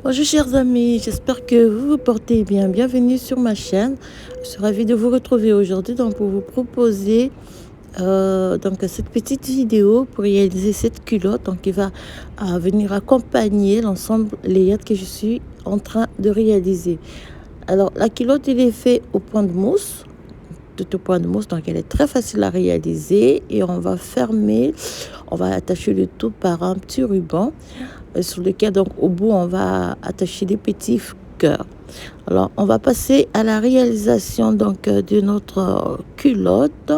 Bonjour chers amis, j'espère que vous vous portez bien. Bienvenue sur ma chaîne. Je suis ravie de vous retrouver aujourd'hui pour vous proposer cette petite vidéo pour réaliser cette culotte qui va venir accompagner l'ensemble layette que je suis en train de réaliser. Alors la culotte elle est faite au point de mousse, tout au point de mousse, donc elle est très facile à réaliser et on va attacher le tout par un petit ruban sur lequel donc au bout on va attacher des petits cœurs. Alors on va passer à la réalisation de notre culotte.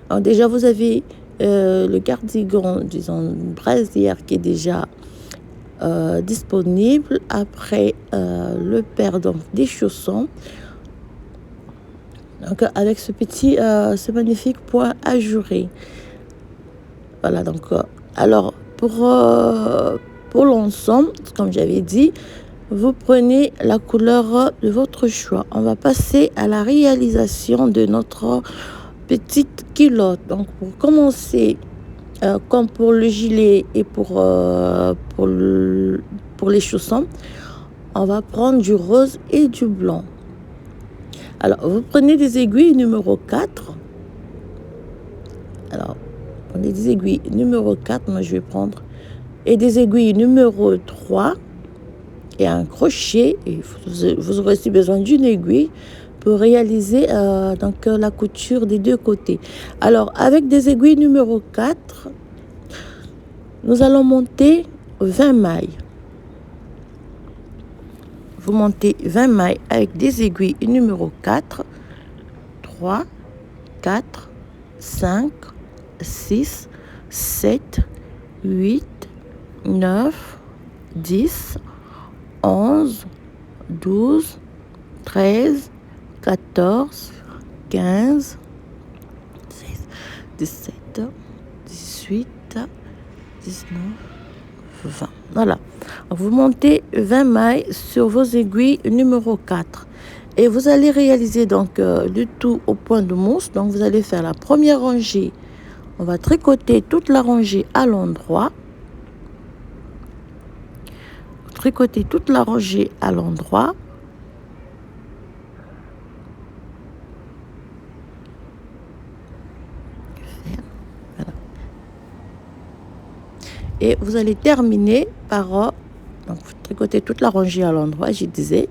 Alors, déjà vous avez le cardigan, disons brassière qui est déjà disponible. Après le paire donc des chaussons, donc avec ce magnifique point ajouré. Voilà donc alors pour l'ensemble, comme j'avais dit, vous prenez la couleur de votre choix. On va passer à la réalisation de notre petite culotte. Donc pour commencer, comme pour le gilet et pour les chaussons, on va prendre du rose et du blanc. Alors vous prenez des aiguilles numéro 4. Alors prenez des aiguilles numéro 4, moi je vais prendre, et des aiguilles numéro 3 et un crochet. Et vous aurez aussi besoin d'une aiguille pour réaliser la couture des deux côtés. Alors avec des aiguilles numéro 4, nous allons monter 20 mailles. Vous montez 20 mailles avec des aiguilles numéro 4, 3, 4, 5, 6, 7, 8, 9, 10, 11, 12, 13, 14, 15, 16, 17, 18, 19, 20. Voilà. Vous montez 20 mailles sur vos aiguilles numéro 4. Et vous allez réaliser du tout au point de mousse. Donc vous allez faire la première rangée. On va tricoter toute la rangée à l'endroit. Tricoter toute la rangée à l'endroit. Voilà. Et vous allez terminer par donc vous tricotez toute la rangée à l'endroit, je disais.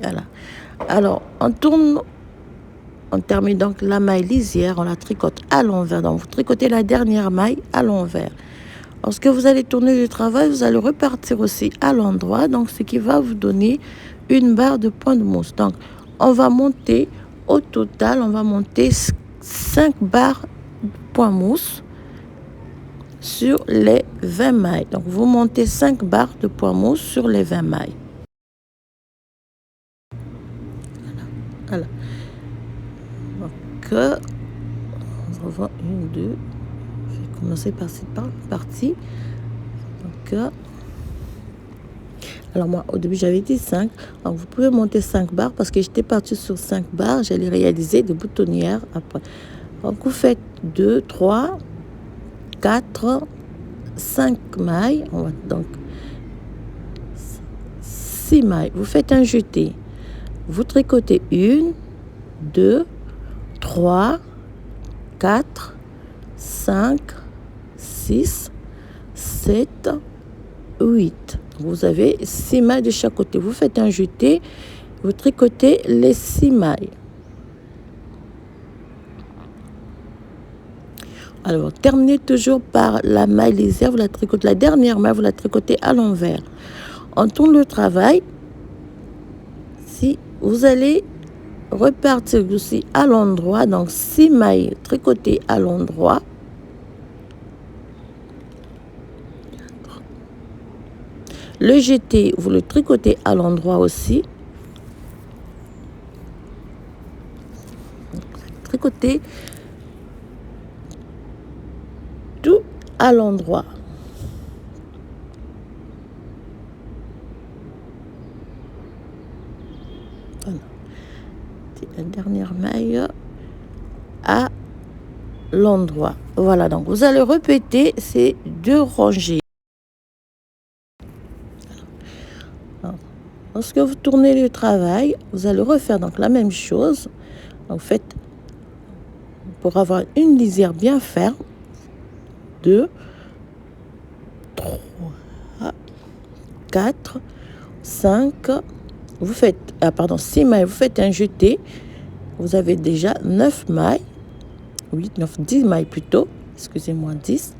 Voilà. Alors on tourne. On termine donc la maille lisière, on la tricote à l'envers. Donc vous tricotez la dernière maille à l'envers. Lorsque vous allez tourner le travail, vous allez repartir aussi à l'endroit. Donc ce qui va vous donner une barre de point de mousse. Donc on va monter au total, on va monter 5 barres de point mousse sur les 20 mailles. Donc vous montez 5 barres de point mousse sur les 20 mailles. Voilà. Donc on va voir 1, 2. Je vais commencer par cette partie. Donc, alors moi, au début, j'avais dit 5. Donc, vous pouvez monter 5 barres parce que j'étais partie sur 5 barres. J'allais réaliser des boutonnières après. Donc, vous faites 2, 3, 4, 5 mailles. On va donc 6 mailles. Vous faites un jeté. Vous tricotez 1, 2, 3, 4, 5, 6, 7, 8. Vous avez 6 mailles de chaque côté. Vous faites un jeté, vous tricotez les 6 mailles. Alors, terminez toujours par la maille lisière. Vous la tricotez, la dernière maille, vous la tricotez à l'envers. On tourne le travail. Si vous allez repartir aussi à l'endroit, donc 6 mailles tricotées à l'endroit. Le jeté, vous le tricotez à l'endroit aussi. Tricotez tout à l'endroit. Voilà. C'est la dernière maille à l'endroit. Voilà, donc vous allez répéter ces 2 rangées. Alors, lorsque vous tournez le travail, vous allez refaire donc la même chose. En fait, pour avoir une lisière bien ferme, 2, 3, 4, 5, vous faites, 6 mailles, vous faites un jeté, vous avez déjà 9 mailles, 8, 9, 10 mailles plutôt, excusez-moi, 10.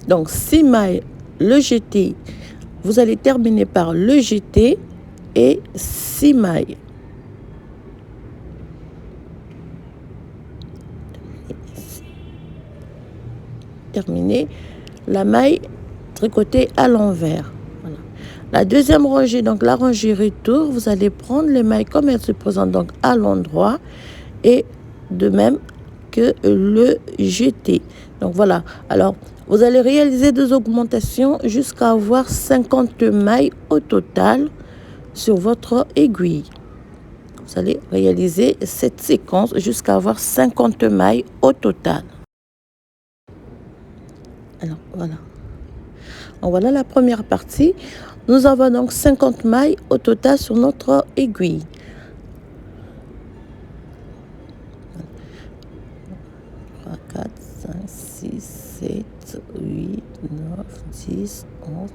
Donc 6 mailles, le jeté, vous allez terminer par le jeté et 6 mailles. Terminer la maille tricotée à l'envers. Voilà. La deuxième rangée, donc la rangée retour, vous allez prendre les mailles comme elles se présentent donc à l'endroit et de même que le jeté. Donc voilà. Alors, vous allez réaliser 2 augmentations jusqu'à avoir 50 mailles au total sur votre aiguille. Vous allez réaliser cette séquence jusqu'à avoir 50 mailles au total. Alors, voilà. Donc, voilà la première partie. Nous avons donc 50 mailles au total sur notre aiguille. 3, 4, 5, 6, 7, 8, 9, 10, 11,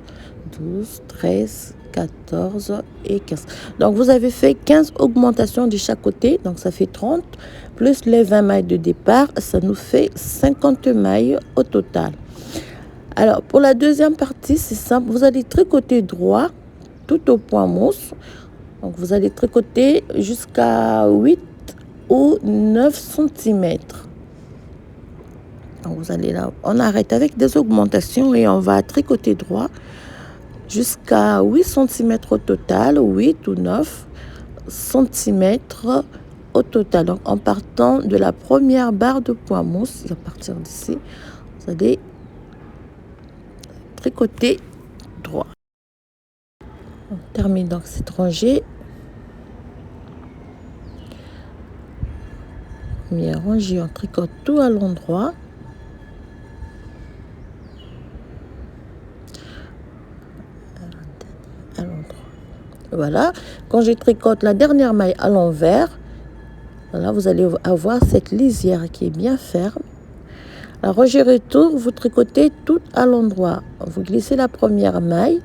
12, 13, 14 et 15. Donc, vous avez fait 15 augmentations de chaque côté. Donc, ça fait 30. Plus les 20 mailles de départ, ça nous fait 50 mailles au total. Alors, pour la deuxième partie, c'est simple. Vous allez tricoter droit tout au point mousse. Donc, vous allez tricoter jusqu'à 8 ou 9 cm. Donc, vous allez là, on arrête avec des augmentations et on va tricoter droit jusqu'à 8 cm au total, 8 ou 9 cm au total. Donc, en partant de la première barre de point mousse, à partir d'ici, vous allez tricoter droit. On termine donc cette rangée. Première rangée, on tricote tout à l'endroit. Voilà. Quand je tricote la dernière maille à l'envers, voilà, vous allez avoir cette lisière qui est bien ferme. La rangée retour, vous tricotez tout à l'endroit. Vous glissez la première maille.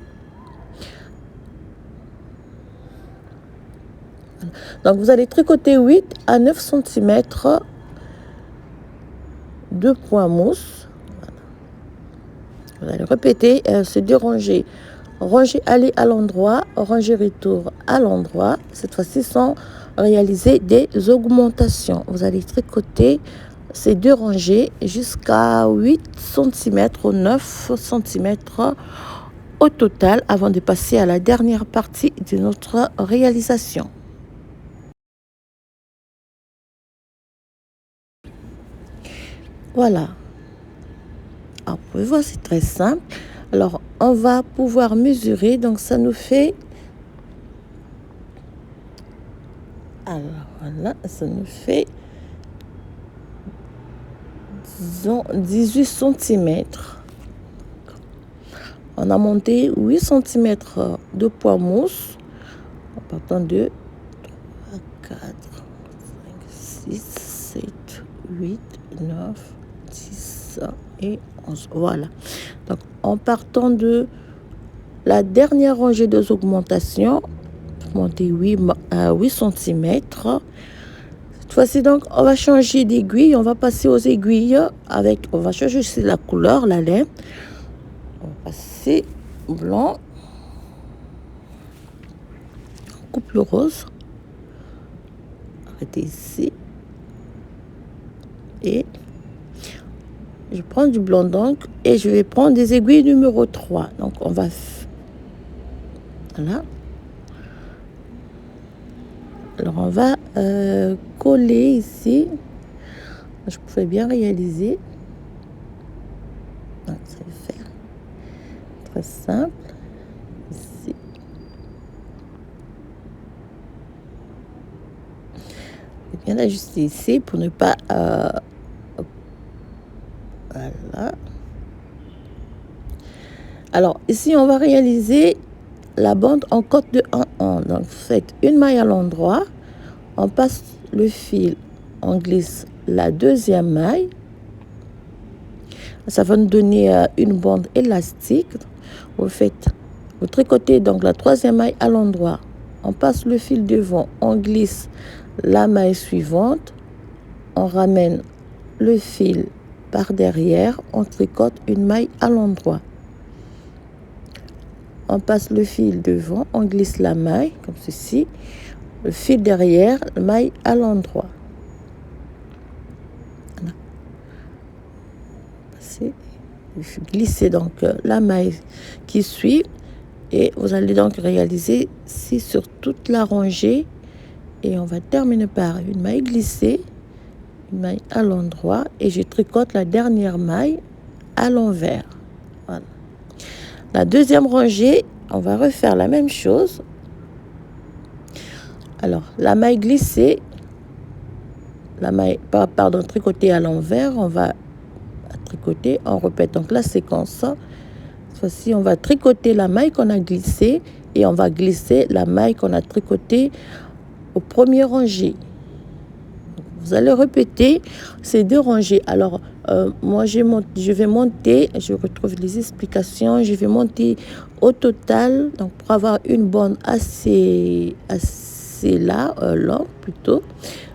Donc, vous allez tricoter 8 à 9 cm de point mousse. Voilà. Vous allez répéter ces 2 rangées. Rangée aller à l'endroit, rangée retour à l'endroit. Cette fois-ci, sans réaliser des augmentations. Vous allez tricoter ces 2 rangées jusqu'à 8 cm ou 9 cm au total avant de passer à la dernière partie de notre réalisation. Voilà. Alors, vous pouvez voir, c'est très simple. Alors, on va pouvoir mesurer. Donc, ça nous fait... Alors, voilà, ça nous fait... disons, 18 cm. On a monté 8 cm de point mousse. En partant de 3, 4, 5, 6, 7, 8, 9, 10 et 11. Voilà. Donc, en partant de la dernière rangée des augmentations, monter 8 cm. Cette fois-ci, donc, on va changer d'aiguille. On va passer aux aiguilles avec... On va changer aussi la couleur, la laine. On va passer au blanc. On coupe le rose. Arrêtez ici. Et je prends du blanc donc et je vais prendre des aiguilles numéro 3. Donc, on va... Voilà. Alors, on va coller ici. Je pouvais bien réaliser. Donc, ça va faire très simple. Ici. bien ajuster ici pour ne pas... voilà. Alors, ici, on va réaliser la bande en côte de 1-1. Donc, vous faites une maille à l'endroit, on passe le fil, on glisse la deuxième maille. Ça va nous donner une bande élastique. Vous faites, vous tricotez donc la troisième maille à l'endroit. On passe le fil devant, on glisse la maille suivante, on ramène le fil par derrière, on tricote une maille à l'endroit. On passe le fil devant, on glisse la maille comme ceci, le fil derrière, la maille à l'endroit. Voilà. Glissez donc la maille qui suit et vous allez donc réaliser ici sur toute la rangée et on va terminer par une maille glissée, une maille à l'endroit et je tricote la dernière maille à l'envers. Voilà. La deuxième rangée, on va refaire la même chose. Alors, la maille glissée, la maille, pardon, tricotée à l'envers, on va tricoter, on répète donc la séquence. Cette fois-ci, on va tricoter la maille qu'on a glissée et on va glisser la maille qu'on a tricotée au premier rangée. Vous allez répéter ces deux rangées. Alors, moi, je vais monter, je retrouve les explications, je vais monter au total, donc pour avoir une bande assez longue plutôt.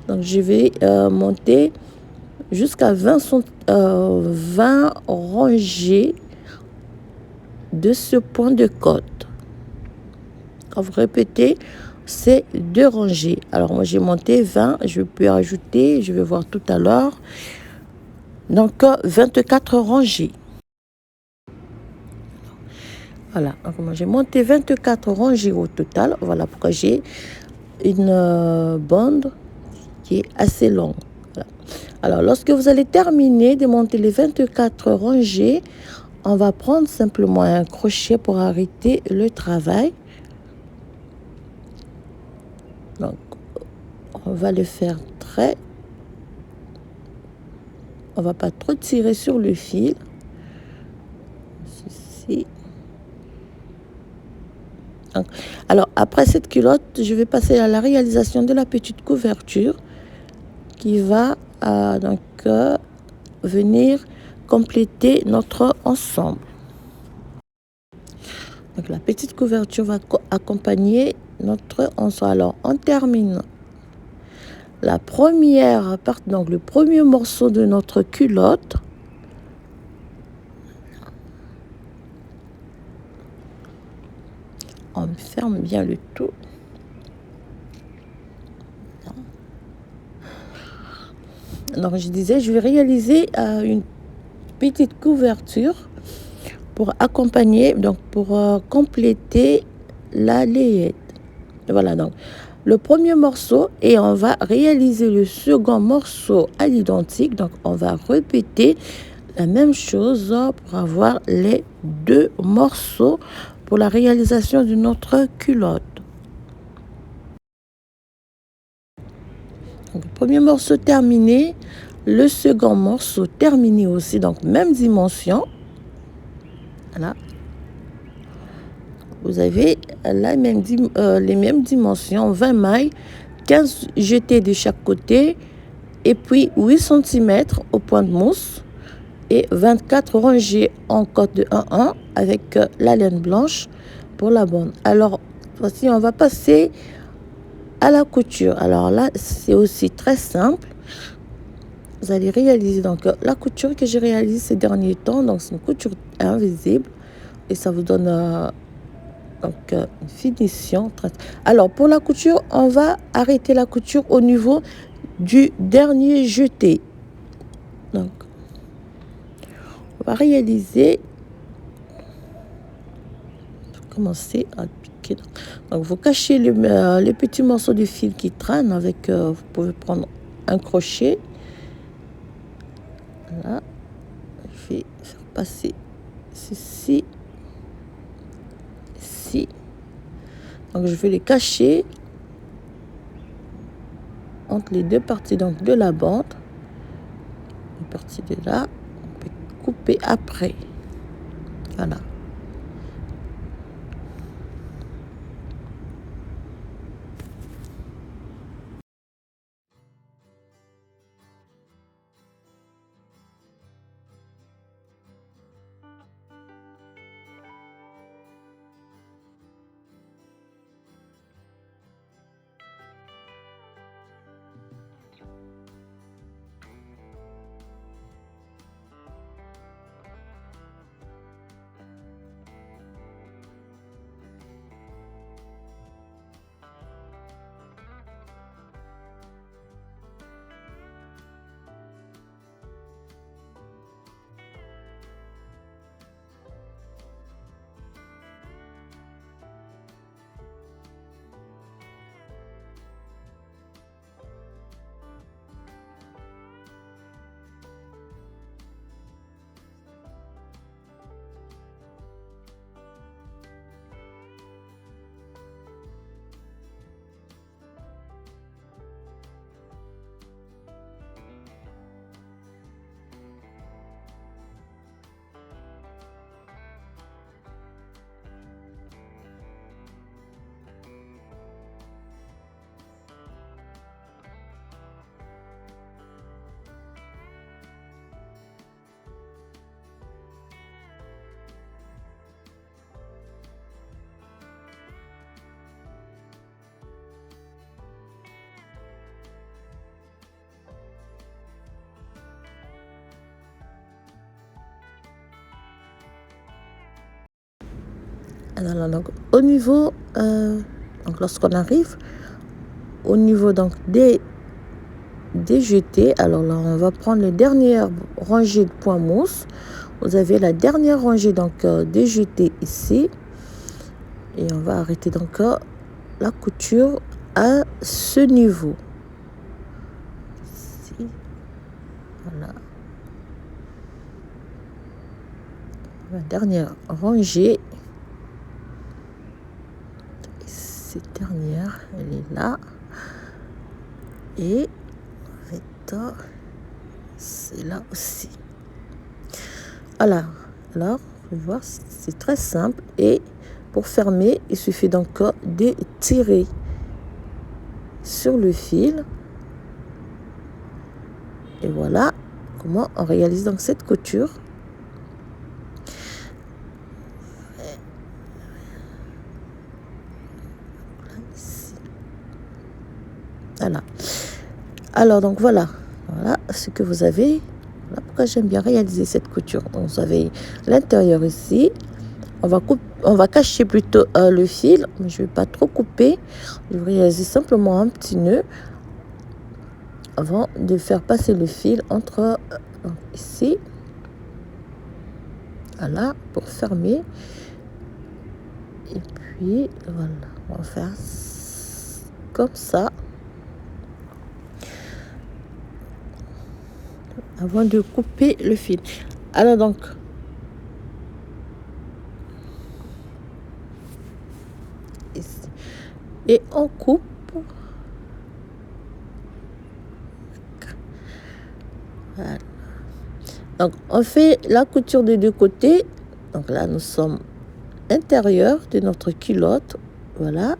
Donc, je vais monter jusqu'à 20 rangées de ce point de côte. Quand vous répétez, c'est deux rangées. Alors, moi, j'ai monté 20. Je peux rajouter, je vais voir tout à l'heure. Donc, 24 rangées. Voilà. Donc, moi, j'ai monté 24 rangées au total. Voilà pourquoi j'ai une bande qui est assez longue. Voilà. Alors, lorsque vous allez terminer de monter les 24 rangées, on va prendre simplement un crochet pour arrêter le travail. Donc, on va le faire très... On va pas trop tirer sur le fil. Ceci. Donc, alors, après cette culotte, je vais passer à la réalisation de la petite couverture qui va venir compléter notre ensemble. Donc, la petite couverture va accompagner notre ensemble. Alors, on termine la première partie, donc le premier morceau de notre culotte. On ferme bien le tout. Donc, je disais, je vais réaliser une petite couverture pour accompagner, donc pour compléter la layette. Voilà, donc le premier morceau et on va réaliser le second morceau à l'identique. Donc, on va répéter la même chose pour avoir les deux morceaux pour la réalisation de notre culotte. Donc, le premier morceau terminé, le second morceau terminé aussi, donc même dimension. Voilà. Vous avez les mêmes dimensions, 20 mailles, 15 jetés de chaque côté, et puis 8 cm au point de mousse, et 24 rangées en côte de 1-1 avec la laine blanche pour la bande. Alors, voici, on va passer à la couture. Alors là, c'est aussi très simple. Vous allez réaliser donc la couture que j'ai réalisée ces derniers temps. Donc, c'est une couture invisible et ça vous donne une finition. Alors, pour la couture, on va arrêter la couture au niveau du dernier jeté. Donc, on va réaliser. Commencer à piquer. Donc, vous cachez les petits morceaux de fil qui traînent avec. Vous pouvez prendre un crochet. Là, je vais faire passer ceci, ici. Donc, je vais les cacher. entre les deux parties donc de la bande. Une partie de là, on peut couper après. Voilà. Alors, donc, au niveau, donc lorsqu'on arrive au niveau donc des jetés, alors là, on va prendre les dernières rangées de points mousse. Vous avez la dernière rangée donc des jetés ici. Et on va arrêter donc la couture à ce niveau. Ici. Voilà. La dernière rangée. Cette dernière, elle est là. Et en fait, c'est là aussi. Voilà. Alors, vous pouvez voir, c'est très simple. Et pour fermer, il suffit donc de tirer sur le fil. Et voilà comment on réalise donc cette couture. Voilà. Alors donc voilà ce que vous avez. Voilà pourquoi j'aime bien réaliser cette couture. Donc, vous avez l'intérieur ici. On va cacher plutôt le fil, mais je ne vais pas trop couper. Je vais réaliser simplement un petit nœud avant de faire passer le fil entre ici. Voilà, pour fermer. Et puis voilà, on va faire comme ça. Avant de couper le fil. Alors donc, ici. Et on coupe. Voilà. Donc, on fait la couture des deux côtés. Donc là, nous sommes intérieur de notre culotte. Voilà.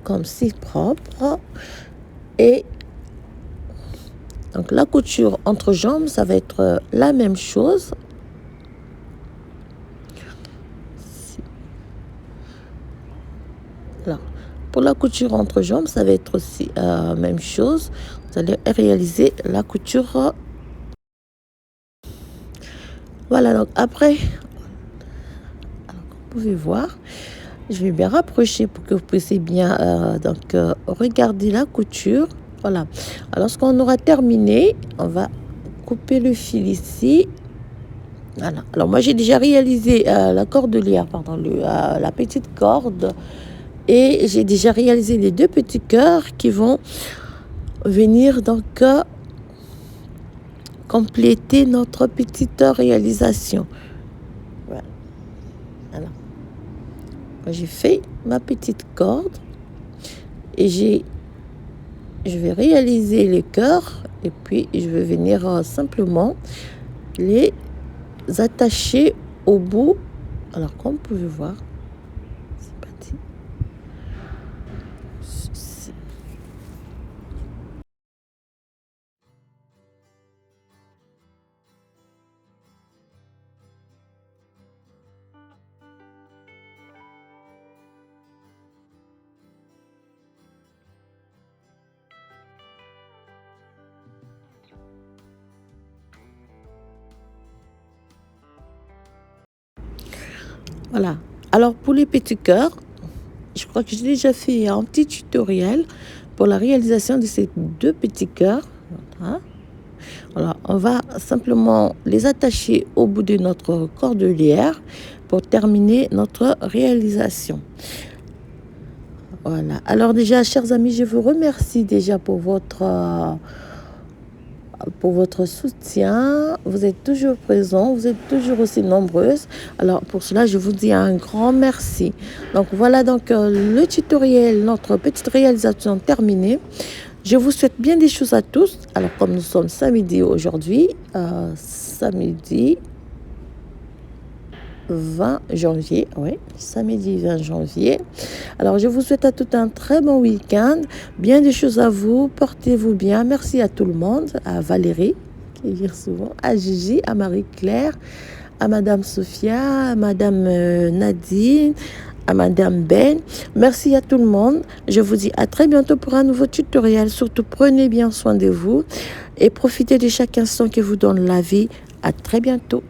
Comme si propre. Et donc la couture entre jambes, ça va être la même chose. Alors, pour la couture entre jambes, ça va être aussi la même chose. Vous allez réaliser la couture. Voilà, donc après, alors, comme vous pouvez voir, je vais bien rapprocher pour que vous puissiez bien regarder la couture. Voilà. Alors, lorsqu'on aura terminé, on va couper le fil ici. Voilà. Alors, moi, j'ai déjà réalisé la cordelière, pardon, la petite corde. Et j'ai déjà réalisé les deux petits cœurs qui vont venir donc compléter notre petite réalisation. Voilà. Alors, j'ai fait ma petite corde. Et je vais réaliser les cœurs et puis je vais venir simplement les attacher au bout. Alors comme vous pouvez voir, c'est parti. Voilà. Alors pour les petits cœurs, je crois que j'ai déjà fait un petit tutoriel pour la réalisation de ces 2 petits cœurs. Voilà. Alors, on va simplement les attacher au bout de notre cordelière pour terminer notre réalisation. Voilà. Alors déjà, chers amis, je vous remercie déjà pour votre soutien. Vous êtes toujours présents, vous êtes toujours aussi nombreuses. Alors pour cela, je vous dis un grand merci. Donc voilà donc le tutoriel, notre petite réalisation terminée. Je vous souhaite bien des choses à tous. Alors comme nous sommes samedi aujourd'hui, samedi 20 janvier, oui, samedi 20 janvier. Alors, je vous souhaite à tout un très bon week-end. Bien des choses à vous. Portez-vous bien. Merci à tout le monde. À Valérie, qui vient souvent. À Gigi, à Marie-Claire, à Madame Sophia, à Madame Nadine, à Madame Ben. Merci à tout le monde. Je vous dis à très bientôt pour un nouveau tutoriel. Surtout, prenez bien soin de vous et profitez de chaque instant que vous donne la vie. À très bientôt.